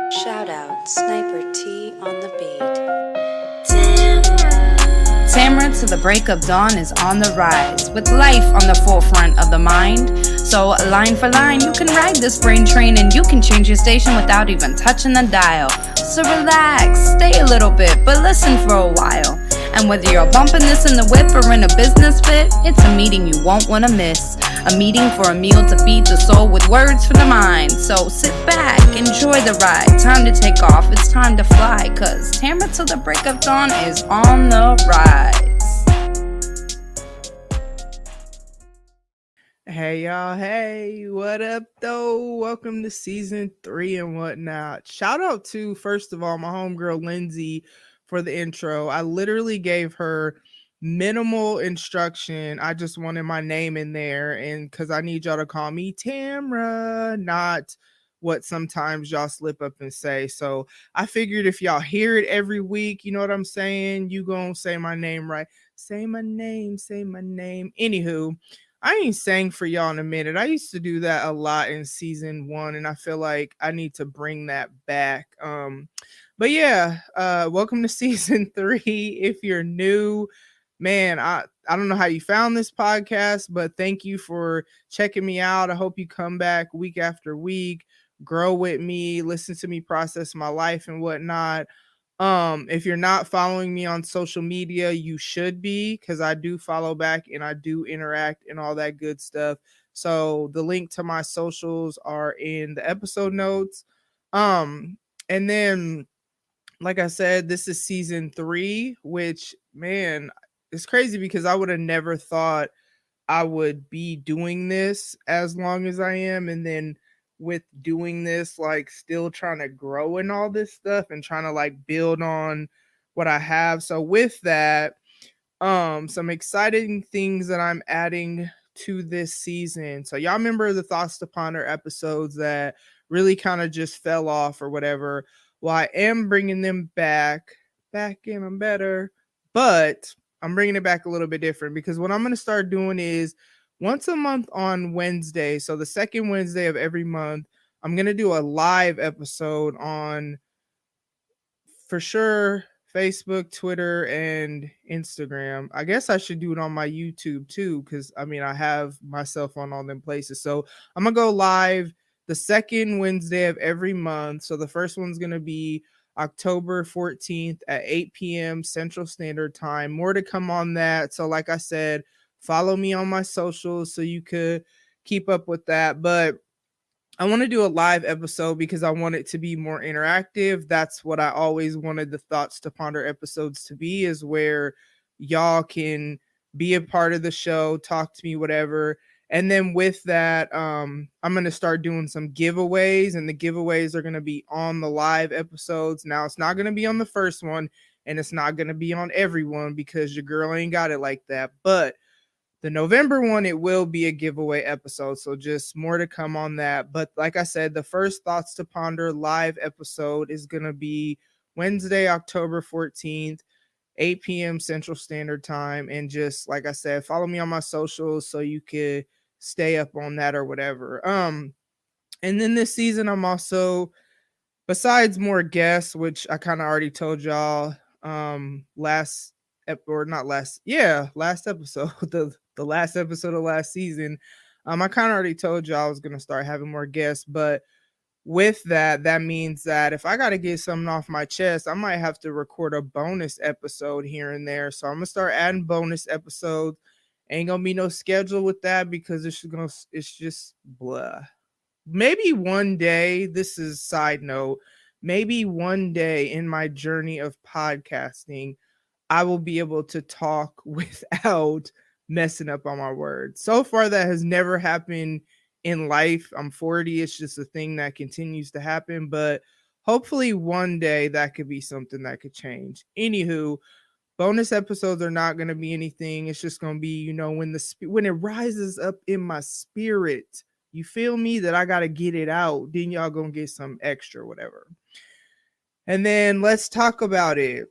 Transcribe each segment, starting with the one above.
Shoutout, Sniper T on the beat. Tamara to the break of dawn is on the rise, with life on the forefront of the mind. So line for line, you can ride this brain train and you can change your station without even touching the dial. So relax, stay a little bit, but listen for a while. And whether you're bumping this in the whip or in a business fit, it's a meeting you won't want to miss. A meeting for a meal to feed the soul with words for the mind. So sit back, enjoy the ride. Time to take off, it's time to fly. Cause Tamara till the break of dawn is on the rise. Hey y'all, hey, what up though? Welcome to season 3 and whatnot. Shout out to, first of all, my homegirl Lindsey for the intro. I literally gave her minimal instruction. I just wanted my name in there, and because I need y'all to call me Tamara, not what sometimes y'all slip up and say. So I figured if y'all hear it every week, you know what I'm saying, you gonna say my name right. Say my name, say my name. Anywho, I ain't sang for y'all in a minute. I used to do that a lot in season 1, and I feel like I need to bring that back. But yeah, welcome to season 3. If you're new, man, I don't know how you found this podcast, but thank you for checking me out. I hope you come back week after week, grow with me, listen to me process my life and whatnot. If you're not following me on social media, you should be, because I do follow back and I do interact and all that good stuff. So the link to my socials are in the episode notes. And then, like I said, this is season 3, which, man, it's crazy because I would have never thought I would be doing this as long as I am. And then with doing this, like, still trying to grow and all this stuff and trying to like build on what I have. So with that, some exciting things that I'm adding to this season. So y'all remember the Thoughts to Ponder episodes that really kind of just fell off or whatever? Well, I am bringing them back and I'm better, but I'm bringing it back a little bit different, because what I'm going to start doing is once a month on Wednesday, so the second Wednesday of every month, I'm going to do a live episode on, for sure, Facebook, Twitter, and Instagram. I guess I should do it on my YouTube too, because I mean, I have myself on all them places. So I'm going to go live the second Wednesday of every month. So the first one's going to be October 14th at 8 p.m. Central Standard Time. More to come on that. So like I said, follow me on my socials so you could keep up with that. But I want to do a live episode because I want it to be more interactive. That's what I always wanted the Thoughts to Ponder episodes to be, is where y'all can be a part of the show, talk to me, whatever. And then with that, I'm going to start doing some giveaways, and the giveaways are going to be on the live episodes. Now, it's not going to be on the first one, and it's not going to be on everyone because your girl ain't got it like that. But the November one, it will be a giveaway episode. So just more to come on that. But like I said, the first Thoughts to Ponder live episode is going to be Wednesday, October 14th, 8 p.m. Central Standard Time. And just like I said, follow me on my socials so you could stay up on that or whatever. And then this season, I'm also, besides more guests, which I kind of already told y'all last episode, the last episode of last season. I kind of already told you I was going to start having more guests, but with that means that if I got to get something off my chest, I might have to record a bonus episode here and there. So I'm going to start adding bonus episodes. Ain't going to be no schedule with that because it's just blah. Maybe one day, this is side note, maybe one day in my journey of podcasting, I will be able to talk without messing up on my words. So far, that has never happened in life. I'm 40. It's just a thing that continues to happen. But hopefully one day that could be something that could change. Anywho, bonus episodes are not going to be anything. It's just going to be, when it rises up in my spirit, you feel me, that I got to get it out. Then y'all going to get some extra, whatever. And then let's talk about it.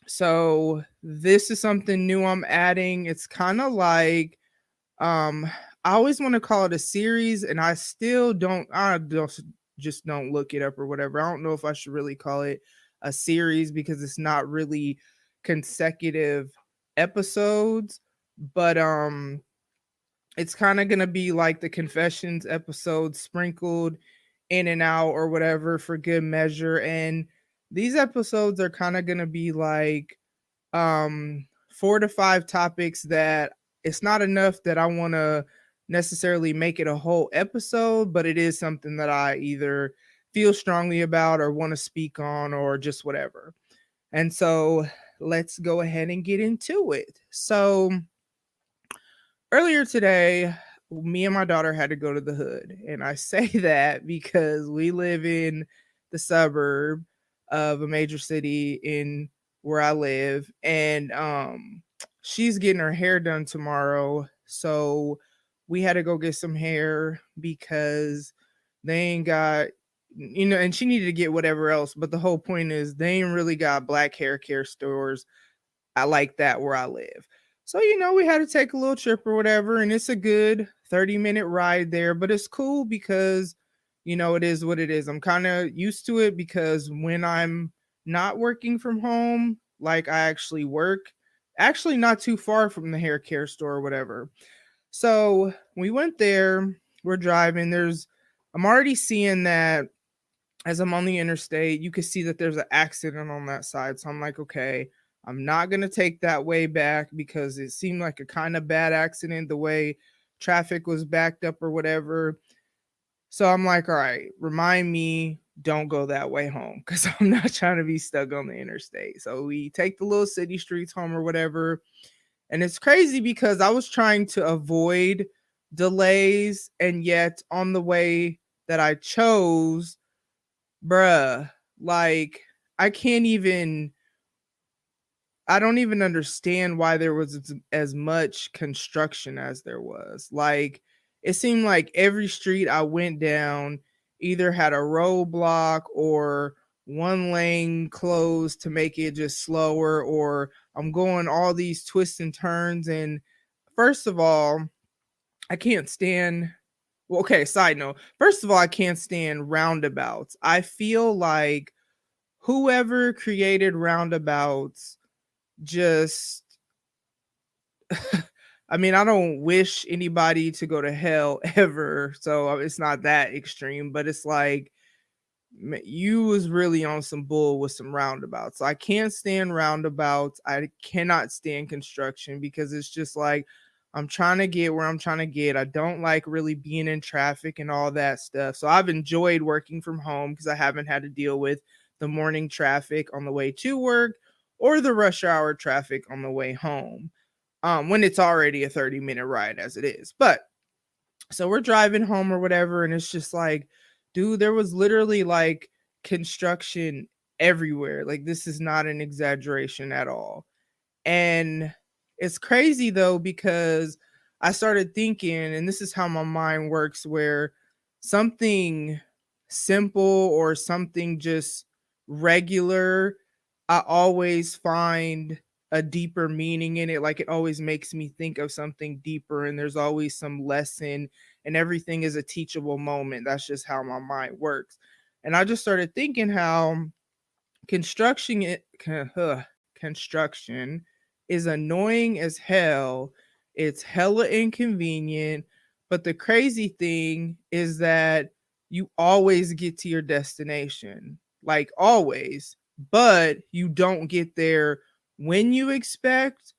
So this is something new I'm adding. It's kind of like, I always want to call it a series, and I still don't just don't look it up or whatever. I don't know if I should really call it a series because it's not really consecutive episodes, but it's kind of gonna be like the confessions episodes sprinkled in and out or whatever for good measure. And these episodes are kind of gonna be like 4 to 5 topics that it's not enough that I want to necessarily make it a whole episode, but it is something that I either feel strongly about or want to speak on or just whatever. And so let's go ahead and get into it. So earlier today, me and my daughter had to go to the hood. And I say that because we live in the suburb of a major city in where I live. And she's getting her hair done tomorrow. So we had to go get some hair because they ain't got, and she needed to get whatever else. But the whole point is they ain't really got black hair care stores. I like that where I live. So, we had to take a little trip or whatever, and it's a good 30-minute ride there, but it's cool because, it is what it is. I'm kind of used to it because when I'm not working from home, like I actually work, actually not too far from the hair care store or whatever. So we went there, we're driving. I'm already seeing that as I'm on the interstate, you can see that there's an accident on that side. So I'm like, okay, I'm not going to take that way back because it seemed like a kind of bad accident, the way traffic was backed up or whatever. So I'm like, all right, remind me, don't go that way home because I'm not trying to be stuck on the interstate. So we take the little city streets home or whatever. And it's crazy because I was trying to avoid delays. And yet on the way that I chose, bruh, like I don't even understand why there was as much construction as there was. Like, it seemed like every street I went down either had a roadblock or one lane closed to make it just slower, or I'm going all these twists and turns. And first of all, I can't stand, well, okay, side note. First of all, I can't stand roundabouts. I feel like whoever created roundabouts just I mean, I don't wish anybody to go to hell ever, so it's not that extreme, but it's like you was really on some bull with some roundabouts. I can't stand roundabouts. I cannot stand construction because it's just like I'm trying to get where I'm trying to get. I don't like really being in traffic and all that stuff. So I've enjoyed working from home because I haven't had to deal with the morning traffic on the way to work or the rush hour traffic on the way home, when it's already a 30-minute ride as it is. But so we're driving home or whatever, and it's just like, dude, there was literally like construction everywhere. Like, this is not an exaggeration at all. And it's crazy though, because I started thinking, and this is how my mind works, where something simple or something just regular, I always find a deeper meaning in it. Like, it always makes me think of something deeper, and there's always some lesson, and everything is a teachable moment. That's just how my mind works. And I just started thinking how construction construction is annoying as hell. It's hella inconvenient. But the crazy thing is that you always get to your destination, like always, but you don't get there when you expect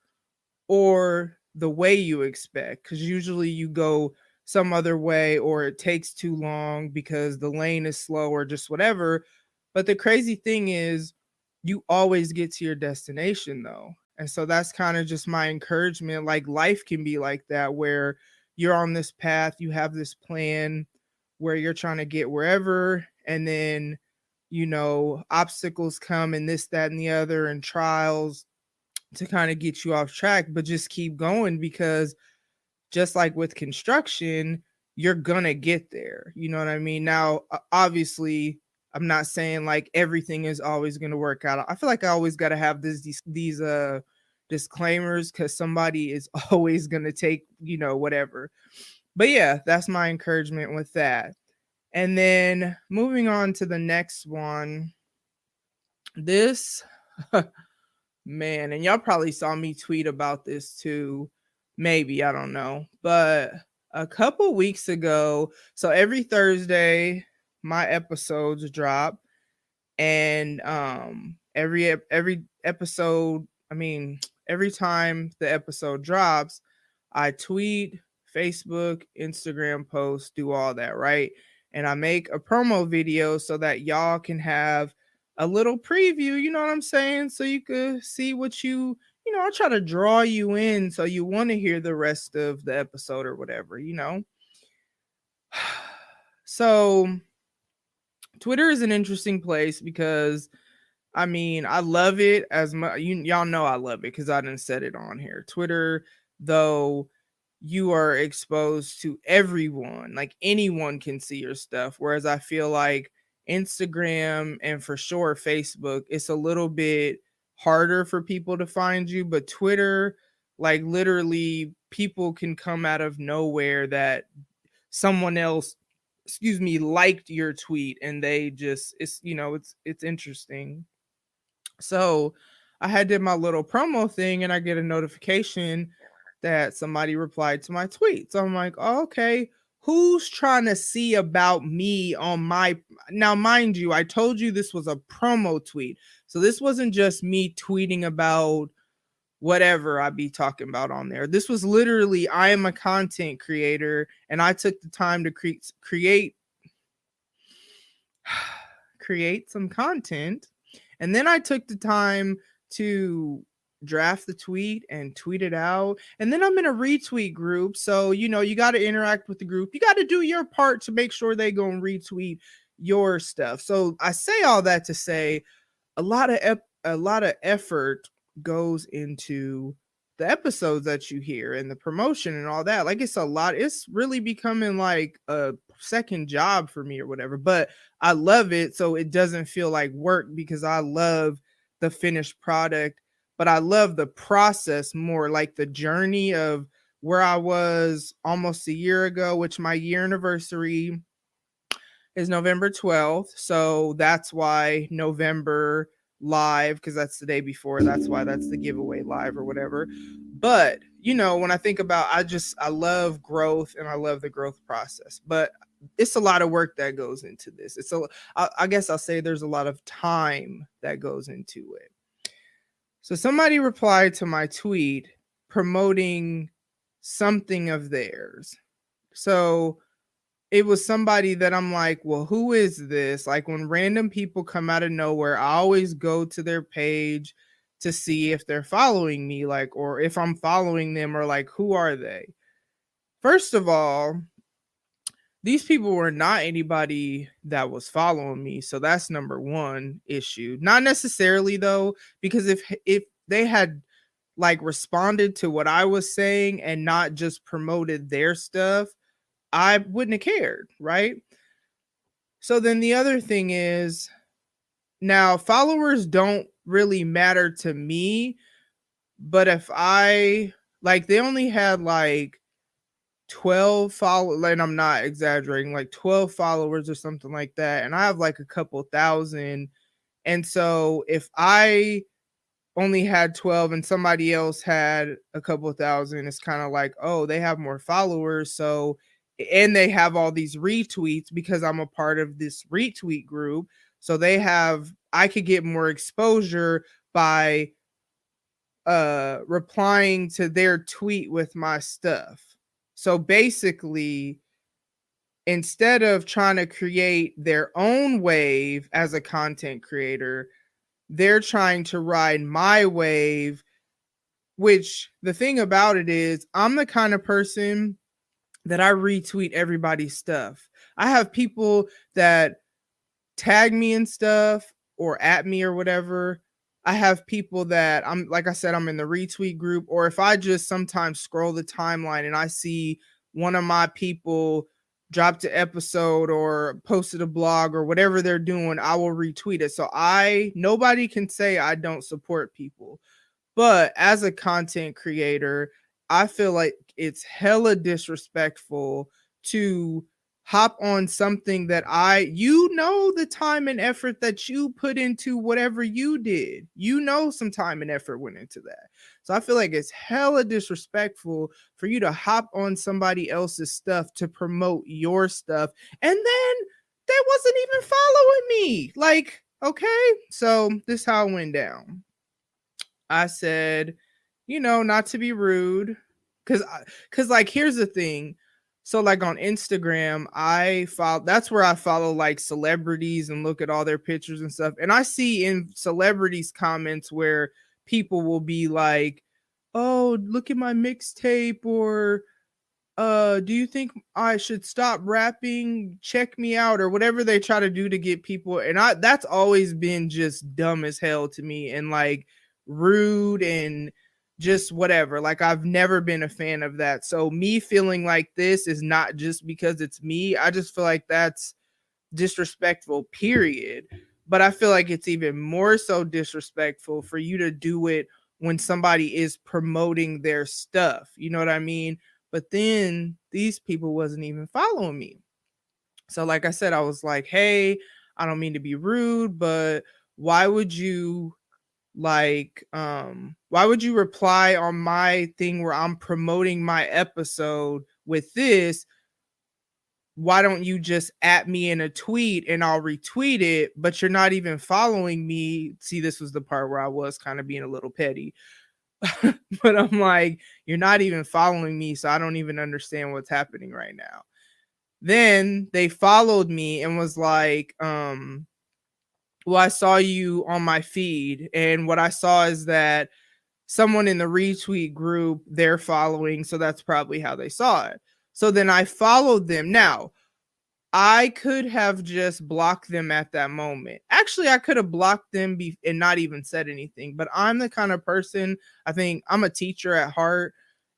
or the way you expect, because usually you go some other way or it takes too long because the lane is slow or just whatever. But the crazy thing is you always get to your destination though. And so that's kind of just my encouragement. Like, life can be like that, where you're on this path, you have this plan where you're trying to get wherever, and then obstacles come and this, that, and the other, and trials to kind of get you off track, but just keep going, because just like with construction, you're gonna get there. You know what I mean? Now, obviously, I'm not saying like everything is always gonna work out. I feel like I always got to have these disclaimers, because somebody is always gonna take whatever. But yeah, that's my encouragement with that. And then moving on to the next one. This man, and y'all probably saw me tweet about this too. Maybe, I don't know. But a couple weeks ago, so every Thursday my episodes drop, and every episode, I mean, every time the episode drops, I tweet, Facebook, Instagram post, do all that, right? And I make a promo video so that y'all can have a little preview, you know what I'm saying? So you could see what I try to draw you in so you want to hear the rest of the episode or whatever, you know? So Twitter is an interesting place because I mean, I love it as much. Y'all know I love it because I didn't set it on here. Twitter, though, you are exposed to everyone. Like anyone can see your stuff. Whereas I feel like Instagram and for sure Facebook, it's a little bit harder for people to find you. But Twitter, like literally, people can come out of nowhere that someone else, liked your tweet, and they just it's interesting. So I had did my little promo thing, and I get a notification that somebody replied to my tweet. So I'm like, oh, okay, who's trying to see about me on my, now mind you, I told you this was a promo tweet. So this wasn't just me tweeting about whatever I be talking about on there. This was literally, I am a content creator and I took the time to create some content. And then I took the time to draft the tweet and tweet it out. And then I'm in a retweet group. So, you got to interact with the group. You got to do your part to make sure they go and retweet your stuff. So I say all that to say a lot of effort goes into the episodes that you hear and the promotion and all that. Like it's a lot. It's really becoming like a second job for me or whatever, but I love it. So it doesn't feel like work because I love the finished product, but I love the process more, like the journey of where I was almost a year ago, which my year anniversary is November 12th. So that's why November live, because that's the day before. That's why that's the giveaway live or whatever. But, when I think about, I love growth and I love the growth process, but it's a lot of work that goes into this. I guess I'll say there's a lot of time that goes into it. So somebody replied to my tweet promoting something of theirs. So it was somebody that I'm like, well, who is this? Like when random people come out of nowhere, I always go to their page to see if they're following me, like, or if I'm following them, or like, who are they? First of all, these people were not anybody that was following me. So that's number one issue. Not necessarily though, because if they had like responded to what I was saying and not just promoted their stuff, I wouldn't have cared, right? So then the other thing is, now followers don't really matter to me, but if they only had like 12 followers, and I'm not exaggerating, like 12 followers or something like that, and I have like a couple thousand, and so if I only had 12 and somebody else had a couple thousand, it's kind of like, oh, they have more followers, so, and they have all these retweets because I'm a part of this retweet group, so I could get more exposure by replying to their tweet with my stuff. So basically, instead of trying to create their own wave as a content creator, they're trying to ride my wave, which the thing about it is, I'm the kind of person that I retweet everybody's stuff. I have people that tag me and stuff or at me or whatever. I have people that like I said, I'm in the retweet group, or if I just sometimes scroll the timeline and I see one of my people dropped an episode or posted a blog or whatever they're doing, I will retweet it. So nobody can say I don't support people. But as a content creator, I feel like it's hella disrespectful to hop on something that the time and effort that you put into whatever you did. Some time and effort went into that. So I feel like it's hella disrespectful for you to hop on somebody else's stuff to promote your stuff. And then they wasn't even following me. Like, okay. So this how it went down. I said, not to be rude. Cause like here's the thing. So like on Instagram, that's where I follow like celebrities and look at all their pictures and stuff. And I see in celebrities comments where people will be like, "Oh, look at my mixtape," or do you think I should stop rapping? Check me out, or whatever they try to do to get people. And that's always been just dumb as hell to me, and like rude and just whatever. Like I've never been a fan of that. So me feeling like this is not just because it's me. I just feel like that's disrespectful, period. But I feel like it's even more so disrespectful for you to do it when somebody is promoting their stuff. You know what I mean? But then these people wasn't even following me. So like I said, I was like, "Hey, I don't mean to be rude, but why would you why would you reply on my thing where I'm promoting my episode with this? Why don't you just at me in a tweet and I'll retweet it, but you're not even following me?" See, this was the part where I was kind of being a little petty. But I'm like, "You're not even following me, so I don't even understand what's happening right now." Then they followed me and was like, "Well, I saw you on my feed, and what I saw is that someone in the retweet group they're following, so that's probably how they saw it." So then I followed them. Now, I could have just blocked them at that moment. Actually, I could have blocked them and not even said anything. But I'm the kind of person, I think I'm a teacher at heart,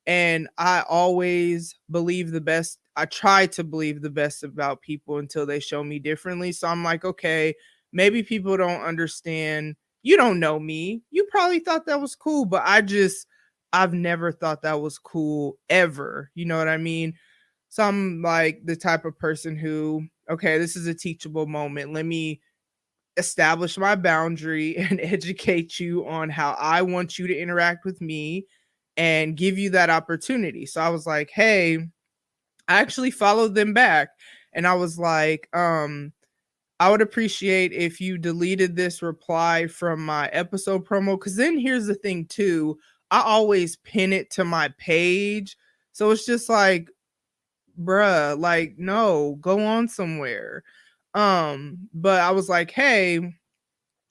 and I always believe the best. I try to believe the best about people until they show me differently. So I'm like, okay, maybe people don't understand. You don't know me. You probably thought that was cool, but I've never thought that was cool ever. You know what I mean? So I'm like the type of person who, okay, this is a teachable moment. Let me establish my boundary and educate you on how I want you to interact with me and give you that opportunity. So I was like, "Hey," I actually followed them back and I was like, "I would appreciate if you deleted this reply from my episode promo." Cause then here's the thing too, I always pin it to my page. So it's just like, bruh, like, no, go on somewhere. But I was like, "Hey,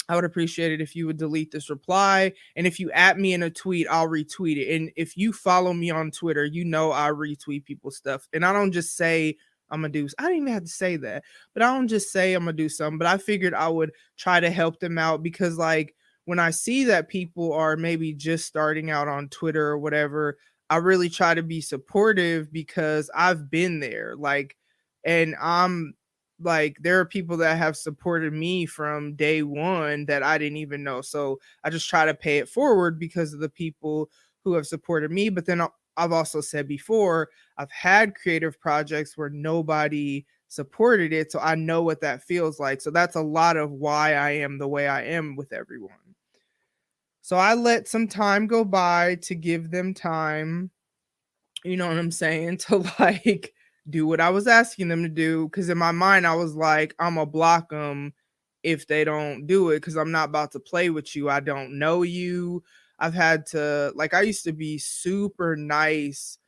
I would appreciate it if you would delete this reply. And if you at me in a tweet, I'll retweet it. And if you follow me on Twitter, I retweet people's stuff. And I don't just say I'm gonna do, I didn't even have to say that, but I don't just say I'm gonna do something. But I figured I would try to help them out because, like, when I see that people are maybe just starting out on Twitter or whatever, I really try to be supportive because I've been there. Like, and I'm like, there are people that have supported me from day one that I didn't even know. So I just try to pay it forward because of the people who have supported me. But then I've also said before, I've had creative projects where nobody supported it. So I know what that feels like. So that's a lot of why I am the way I am with everyone. So I let some time go by to give them time, you know what I'm saying, to like do what I was asking them to do. Cause in my mind, I was like, I'm gonna block them if they don't do it. Cause I'm not about to play with you. I don't know you. I've had to, like, I used to be super nice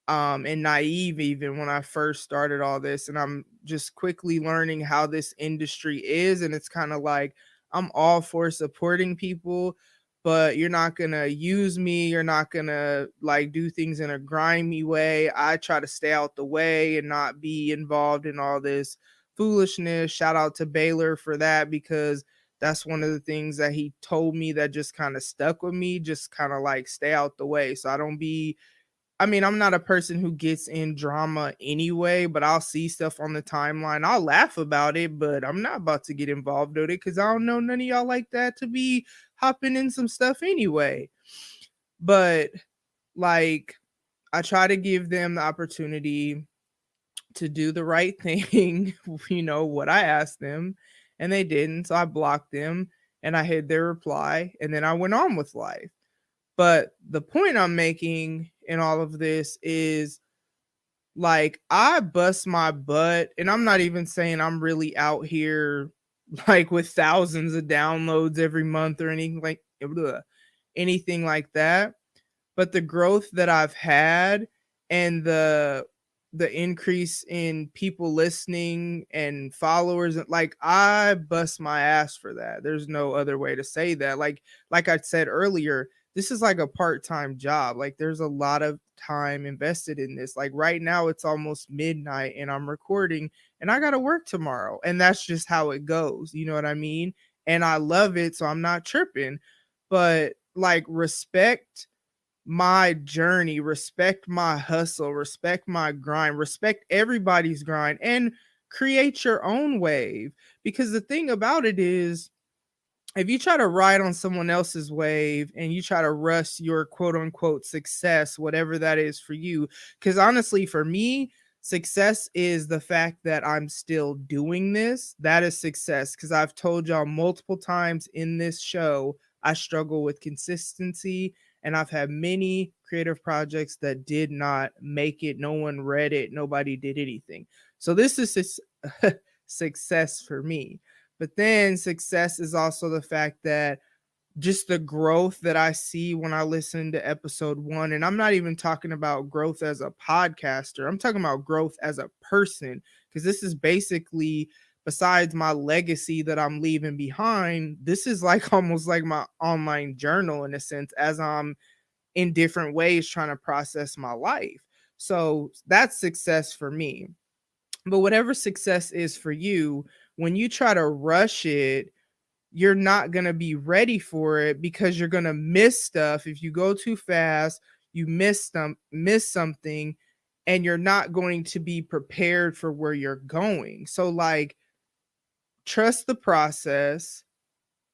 and naive even when I first started all this. And I'm just quickly learning how this industry is. And it's kind of like, I'm all for supporting people, but you're not going to use me. You're not going to like do things in a grimy way. I try to stay out the way and not be involved in all this foolishness. Shout out to Baylor for that, because that's one of the things that he told me that just kind of stuck with me. Just kind of like stay out the way. So I don't be, I mean, I'm not a person who gets in drama anyway, but I'll see stuff on the timeline. I'll laugh about it, but I'm not about to get involved with it because I don't know none of y'all like that to be hopping in some stuff anyway. But like, I try to give them the opportunity to do the right thing, what I asked them, and they didn't. So I blocked them and I hid their reply, and then I went on with life. But the point I'm making in all of this is, like, I bust my butt, and I'm not even saying I'm really out here like with thousands of downloads every month or anything like that. But the growth that I've had and the increase in people listening and followers, like, I bust my ass for that. There's no other way to say that. Like I said earlier, this is like a part-time job. Like, there's a lot of time invested in this. Like, right now it's almost midnight and I'm recording and I got to work tomorrow, and that's just how it goes. You know what I mean? And I love it, so I'm not tripping. But, like, respect my journey, respect my hustle, respect my grind, respect everybody's grind, and create your own wave. Because the thing about it is, if you try to ride on someone else's wave and you try to rush your quote unquote success, whatever that is for you, because honestly, for me, success is the fact that I'm still doing this. That is success. Because I've told y'all multiple times in this show, I struggle with consistency, and I've had many creative projects that did not make it. No one read it. Nobody did anything. So this is success for me. But then success is also the fact that just the growth that I see when I listen to episode 1. And I'm not even talking about growth as a podcaster. I'm talking about growth as a person, because this is basically, besides my legacy that I'm leaving behind, this is like almost like my online journal in a sense, as I'm in different ways trying to process my life. So that's success for me. But whatever success is for you, when you try to rush it, you're not going to be ready for it, because you're going to miss stuff. If you go too fast, you miss something, and you're not going to be prepared for where you're going. So, like, trust the process,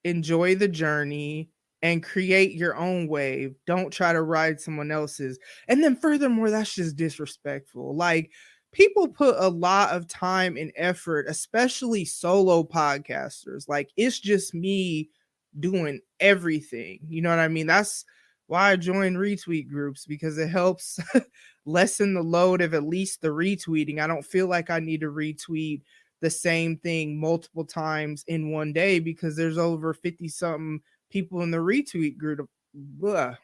enjoy the journey, and create your own wave. Don't try to ride someone else's. And then furthermore, that's just disrespectful. Like, people put a lot of time and effort, especially solo podcasters. Like, it's just me doing everything. You know what I mean? That's why I join retweet groups, because it helps lessen the load of at least the retweeting. I don't feel like I need to retweet the same thing multiple times in one day, because there's over 50 something people in the retweet group. Bruh.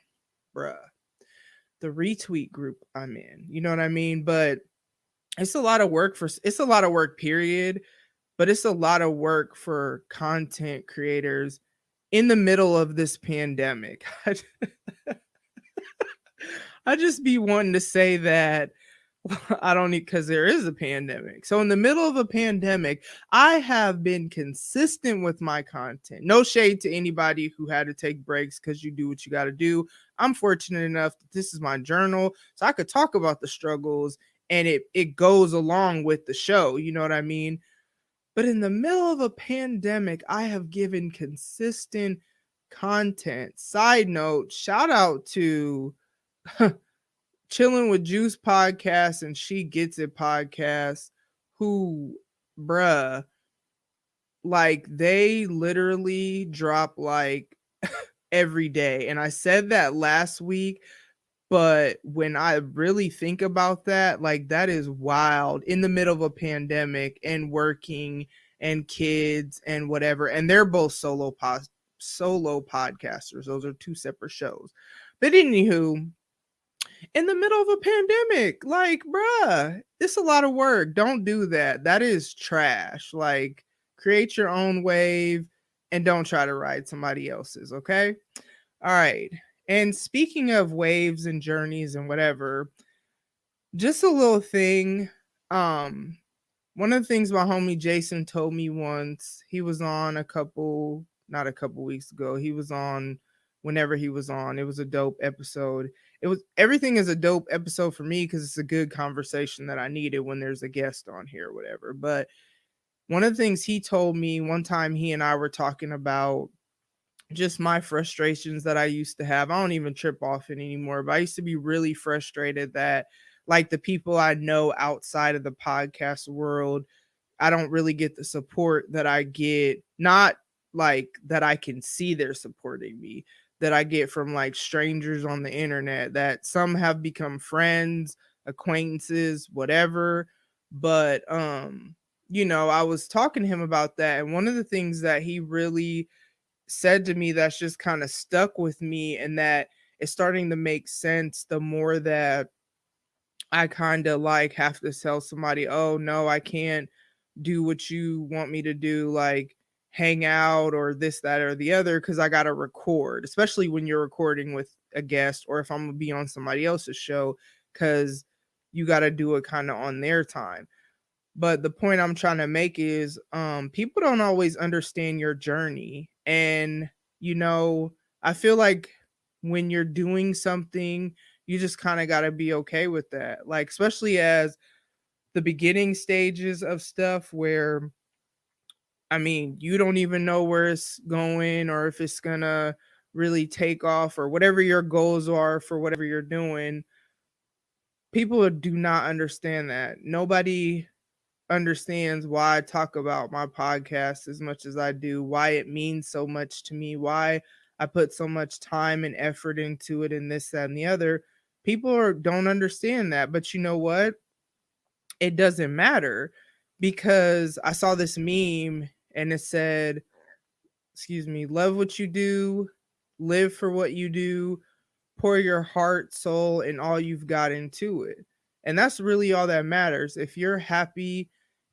The retweet group I'm in. You know what I mean? But it's a lot of work period, but it's a lot of work for content creators in the middle of this pandemic. I just be wanting to say that I don't need, because there is a pandemic. So in the middle of a pandemic, I have been consistent with my content. No shade to anybody who had to take breaks, because you do what you got to do. I'm fortunate enough that this is my journal, so I could talk about the struggles, and it goes along with the show. You know what I mean? But in the middle of a pandemic, I have given consistent content. Side note, shout out to Chilling with Juice podcast and She Gets It podcast, who, bruh, like, they literally drop like every day. And I said that last week, but when I really think about that, like, that is wild, in the middle of a pandemic and working and kids and whatever. And they're both solo podcasters. Those are two separate shows. But anywho, in the middle of a pandemic, like, bruh, it's a lot of work. Don't do that. That is trash. Like, create your own wave and don't try to ride somebody else's. Okay. All right. And speaking of waves and journeys and whatever, just a little thing. One of the things my homie Jason told me once, he was on not a couple weeks ago. He was on whenever he was on. It was a dope episode. Everything is a dope episode for me, because it's a good conversation that I needed when there's a guest on here or whatever. But one of the things he told me one time, he and I were talking about just my frustrations that I used to have. I don't even trip off it anymore, but I used to be really frustrated that, like the people I know outside of the podcast world, I don't really get the support that I get, not like that I can see they're supporting me, that I get from like strangers on the internet, that some have become friends, acquaintances, whatever. But I was talking to him about that, and one of the things that he really said to me that's just kind of stuck with me, and that is starting to make sense the more that I kind of like have to tell somebody, oh no, I can't do what you want me to do, like hang out or this, that, or the other, because I got to record, especially when you're recording with a guest or if I'm going to be on somebody else's show, because you got to do it kind of on their time. But the point I'm trying to make is people don't always understand your journey. And, I feel like when you're doing something, you just kind of got to be okay with that. Like, especially as the beginning stages of stuff where, I mean, you don't even know where it's going or if it's going to really take off or whatever your goals are for whatever you're doing. People do not understand that. Nobody understands why I talk about my podcast as much as I do, why it means so much to me, why I put so much time and effort into it and this, that, and the other. Don't understand that. But you know what? It doesn't matter, because I saw this meme and it said, love what you do, live for what you do, pour your heart, soul, and all you've got into it. And that's really all that matters. If you're happy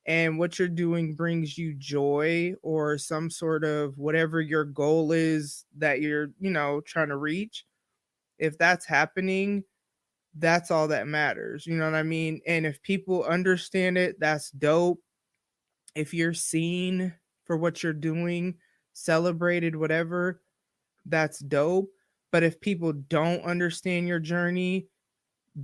and what you're doing brings you joy or some sort of whatever your goal is that you're, trying to reach, if that's happening, that's all that matters. You know what I mean? And if people understand it, that's dope. If you're seen for what you're doing, celebrated, whatever, that's dope. But if people don't understand your journey,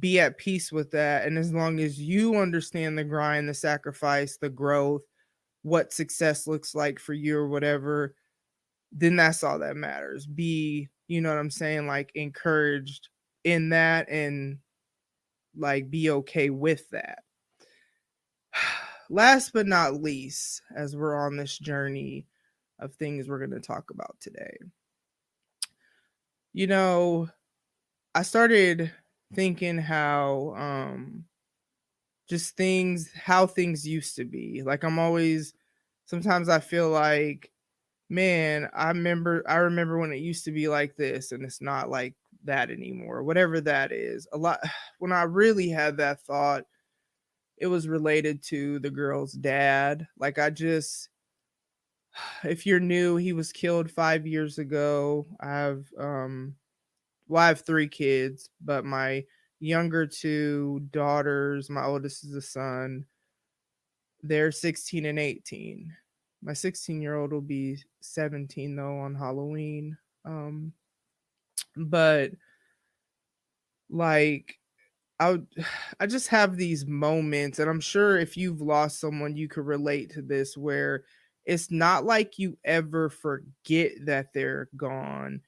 be at peace with that. And as long as you understand the grind, the sacrifice, the growth, what success looks like for you or whatever, then that's all that matters. Be, you know what I'm saying, like encouraged in that, and like be okay with that. Last but not least, as we're on this journey of things we're going to talk about today, I started thinking how things used to be. Like sometimes I feel like, man, I remember when it used to be like this and it's not like that anymore, whatever that is. A lot when I really had that thought, it was related to the girl's dad. Like if you're new, he was killed 5 years ago. I have 3 kids, but my younger 2 daughters, my oldest is a son, they're 16 and 18. My 16-year-old will be 17 though on Halloween. But like I I just have these moments, and I'm sure if you've lost someone, you could relate to this, where it's not like you ever forget that they're gone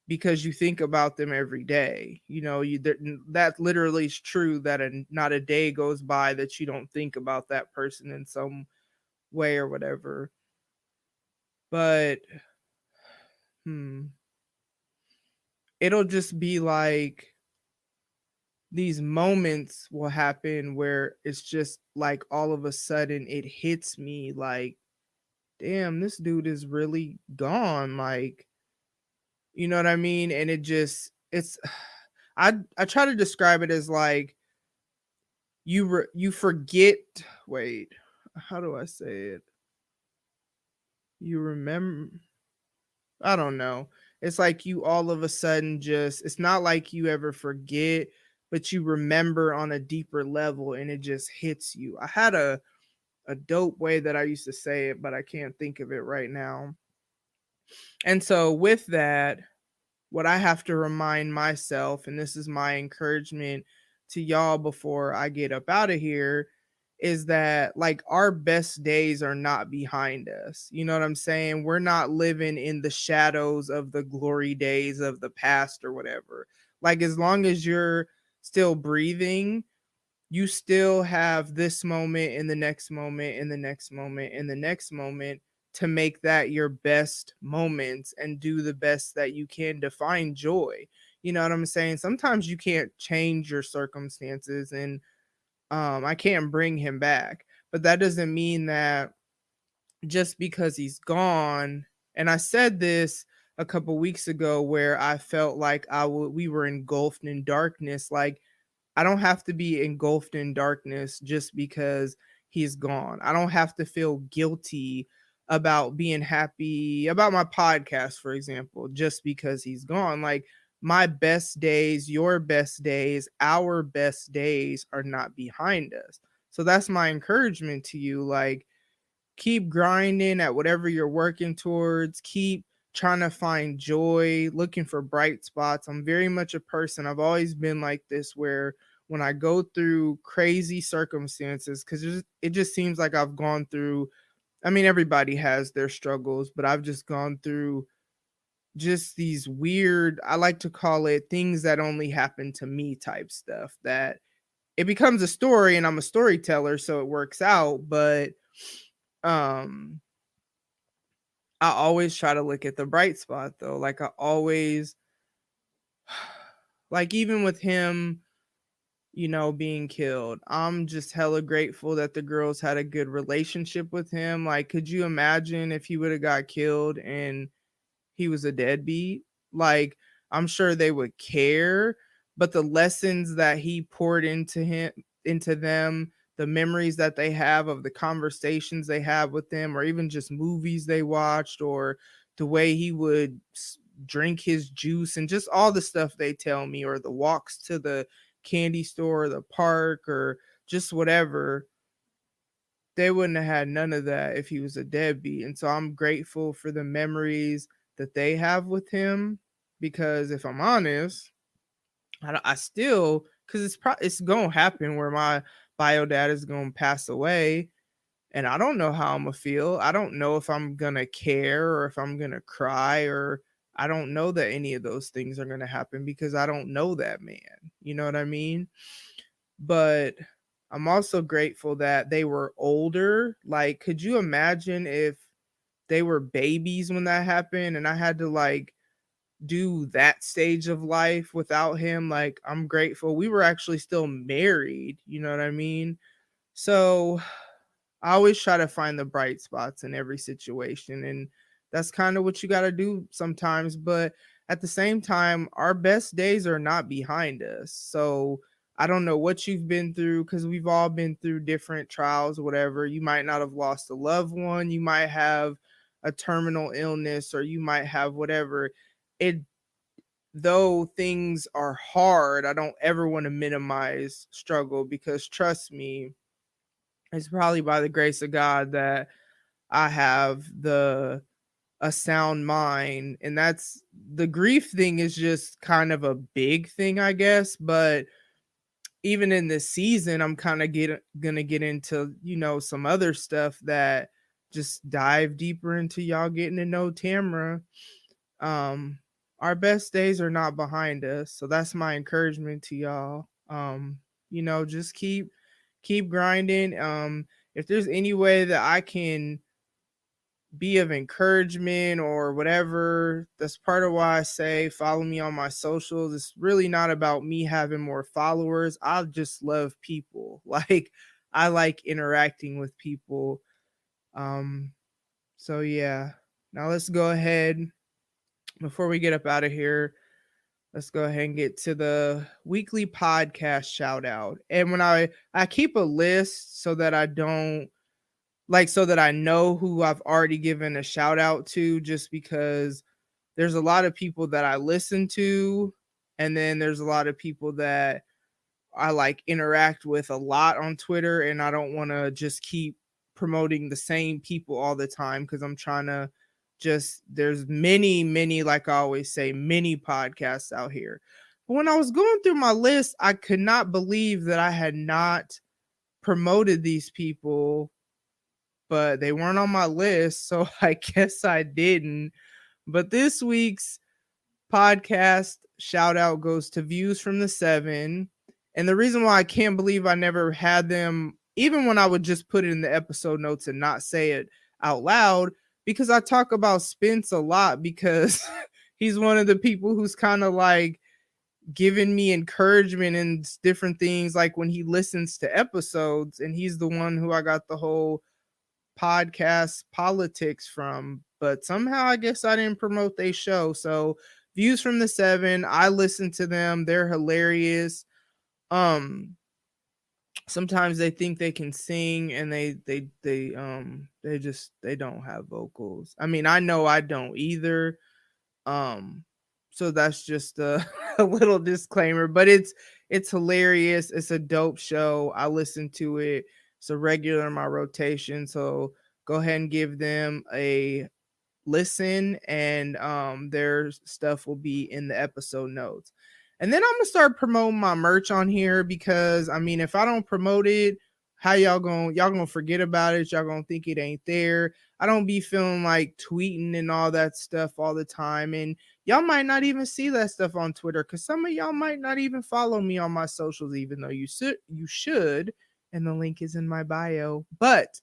because you think about them every day. That literally is true, that not a day goes by that you don't think about that person in some way or whatever. But it'll just be like these moments will happen where it's just like all of a sudden it hits me like, damn, this dude is really gone. Like, you know what I mean? And I try to describe it as like you forget. Wait, how do I say it? You remember. I don't know. It's like you all of a sudden it's not like you ever forget, but you remember on a deeper level and it just hits you. I had a dope way that I used to say it, but I can't think of it right now. And so with that, what I have to remind myself, and this is my encouragement to y'all before I get up out of here, is that like our best days are not behind us. You know what I'm saying? We're not living in the shadows of the glory days of the past or whatever. Like as long as you're still breathing, you still have this moment and the next moment and the next moment and the next moment to make that your best moments and do the best that you can to find joy. You know what I'm saying? Sometimes you can't change your circumstances, and I can't bring him back. But that doesn't mean that just because he's gone. And I said this a couple weeks ago where I felt like we were engulfed in darkness. Like, I don't have to be engulfed in darkness just because he's gone. I don't have to feel guilty about being happy about my podcast, for example, just because he's gone. Like, my best days, your best days, our best days are not behind us. So that's my encouragement to you. Like, keep grinding at whatever you're working towards. Keep trying to find joy, looking for bright spots. I'm very much a person, I've always been like this, where when I go through crazy circumstances, because it just seems like I've gone through, I mean, everybody has their struggles, but I've just gone through just these weird, I like to call it things that only happen to me type stuff, that it becomes a story and I'm a storyteller, so it works out. But um I always try to look at the bright spot though. Like, I always, like, even with him, being killed, I'm just hella grateful that the girls had a good relationship with him. Like, could you imagine if he would have got killed and he was a deadbeat? Like, I'm sure they would care, but the lessons that he poured into them, the memories that they have of the conversations they have with them, or even just movies they watched, or the way he would drink his juice, and just all the stuff they tell me, or the walks to the candy store, or the park, or just whatever, they wouldn't have had none of that if he was a deadbeat. And so I'm grateful for the memories that they have with him, because if I'm honest, I still, because it's gonna happen where my bio dad is gonna pass away, and I don't know how I'm gonna feel. I don't know if I'm gonna care or if I'm gonna cry, or I don't know that any of those things are gonna happen because I don't know that man. You know what I mean? But I'm also grateful that they were older. Like, could you imagine if they were babies when that happened and I had to like do that stage of life without him? Like, I'm grateful we were actually still married. You know what I mean? So I always try to find the bright spots in every situation. And that's kind of what you got to do sometimes. But at the same time, our best days are not behind us. So I don't know what you've been through, because we've all been through different trials, whatever. You might not have lost a loved one. You might have a terminal illness, or you might have whatever. It, though things are hard, I don't ever want to minimize struggle, because trust me, it's probably by the grace of God that I have a sound mind. And that's, the grief thing is just kind of a big thing, I guess. But even in this season, I'm kind of gonna get into, some other stuff that just dive deeper into y'all getting to know Tamara. Um, our best days are not behind us. So that's my encouragement to y'all. Just keep grinding. If there's any way that I can be of encouragement or whatever, that's part of why I say follow me on my socials. It's really not about me having more followers. I just love people. Like, I like interacting with people. So yeah. Now let's go ahead, before we get up out of here, let's go ahead and get to the weekly podcast shout out. And when I keep a list so that I don't, so that I know who I've already given a shout out to, just because there's a lot of people that I listen to, and then there's a lot of people that I like interact with a lot on Twitter, and I don't want to just keep promoting the same people all the time, because I'm trying to there's many, like I always say, many podcasts out here. But when I was going through my list, I could not believe that I had not promoted these people, but they weren't on my list, so I guess I didn't. But this week's podcast shout out goes to Views from the 7, And the reason why I can't believe I never had them, even when I would just put it in the episode notes and not say it out loud, because I talk about Spence a lot because he's one of the people who's kind of like giving me encouragement and different things, like when he listens to episodes, and he's the one who I got the whole podcast politics from. But somehow I guess I didn't promote their show. So Views from the Seven, I listen to them. They're hilarious. Sometimes they think they can sing and they don't have vocals. I mean, I know I don't either. So that's just a little disclaimer, but it's hilarious. It's a dope show. I listen to it. It's a regular in my rotation. So go ahead and give them a listen, and their stuff will be in the episode notes. And then I'm gonna start promoting my merch on here, because I mean, if I don't promote it, how y'all gonna forget about it? Y'all gonna think it ain't there. I don't be feeling like tweeting and all that stuff all the time, and y'all might not even see that stuff on Twitter, because some of y'all might not even follow me on my socials, even though you should, and the link is in my bio. But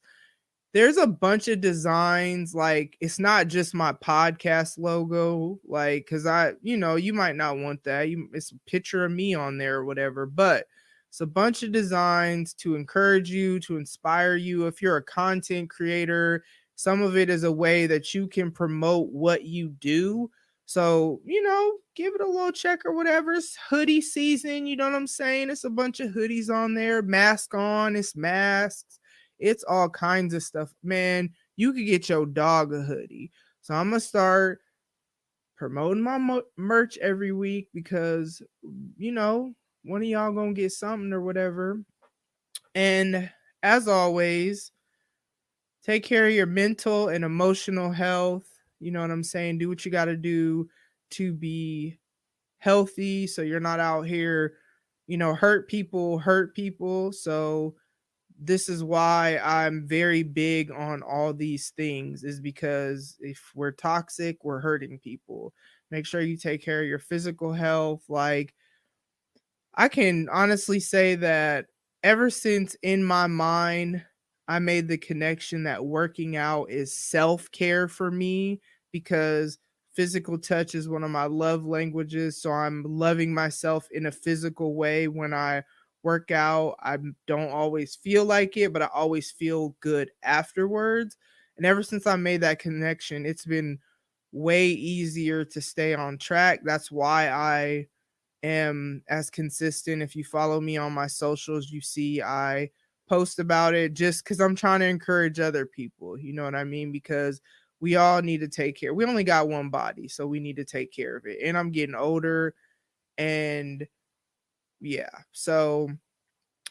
there's a bunch of designs, like it's not just my podcast logo, like, because you might not want that. It's a picture of me on there or whatever, but it's a bunch of designs to encourage you, to inspire you. If you're a content creator, some of it is a way that you can promote what you do. So, give it a little check or whatever. It's hoodie season, you know what I'm saying? It's a bunch of hoodies on there, mask on, it's masks. It's all kinds of stuff, man. You could get your dog a hoodie. So I'm going to start promoting my merch every week, because, one of y'all going to get something or whatever. And as always, take care of your mental and emotional health. You know what I'm saying? Do what you got to do to be healthy, so you're not out here, hurt people. So this is why I'm very big on all these things, is because if we're toxic, we're hurting people. Make sure you take care of your physical health. Like, I can honestly say that ever since in my mind, I made the connection that working out is self-care for me, because physical touch is one of my love languages. So I'm loving myself in a physical way when I work out. I don't always feel like it, but I always feel good afterwards. And ever since I made that connection, it's been way easier to stay on track. That's why I am as consistent. If you follow me on my socials, you see I post about it, just because I'm trying to encourage other people. You know what I mean? Because we all need to take care. We only got one body, so we need to take care of it. And I'm getting older, and yeah. So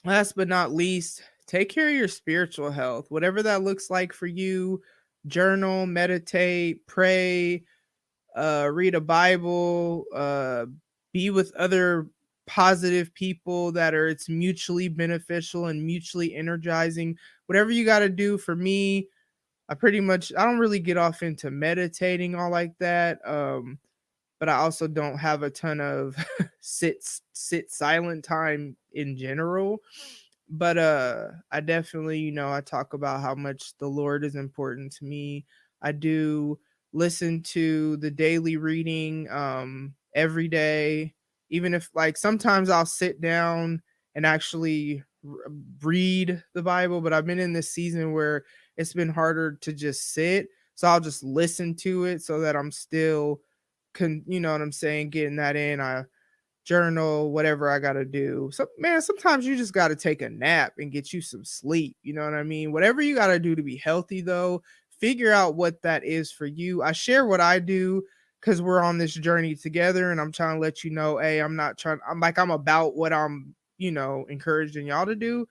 last but not least, take care of your spiritual health, whatever that looks like for you. Journal, meditate, pray, read a Bible, be with other positive people that are, it's mutually beneficial and mutually energizing. Whatever you got to do. For me, I don't really get off into meditating all like that. But I also don't have a ton of sit silent time in general. But I definitely, I talk about how much the Lord is important to me. I do listen to the daily reading every day, even if, like, sometimes I'll sit down and actually read the Bible, but I've been in this season where it's been harder to just sit, so I'll just listen to it so that I'm still you know what I'm saying, getting that in. I journal, whatever I gotta do. So man, sometimes you just gotta take a nap and get you some sleep. You know what I mean? Whatever you gotta do to be healthy, though, figure out what that is for you. I share what I do because we're on this journey together, and I'm trying to let you know, hey, I'm about what I'm, encouraging y'all to do,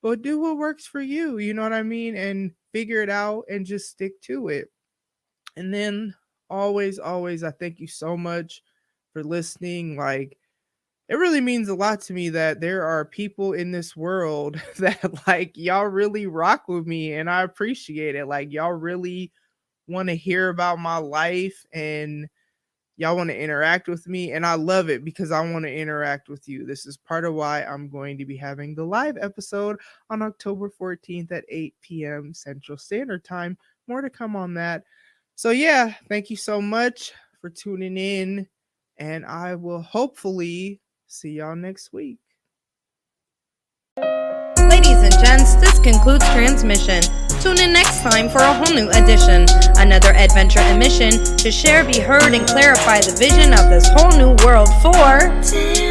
but do what works for you. You know what I mean? And figure it out and just stick to it. And then always, I thank you so much for listening. Like, it really means a lot to me that there are people in this world that, like, y'all really rock with me, and I appreciate it. Like, y'all really want to hear about my life, and Y'all want to interact with me, and I love it because I want to interact with you. This is part of why I'm going to be having the live episode on October 14th at 8 p.m. Central Standard Time. More to come on that. So yeah, thank you so much for tuning in, and I will hopefully see y'all next week. Ladies and gents, this concludes transmission. Tune in next time for a whole new edition. Another adventure and mission to share, be heard, and clarify the vision of this whole new world for...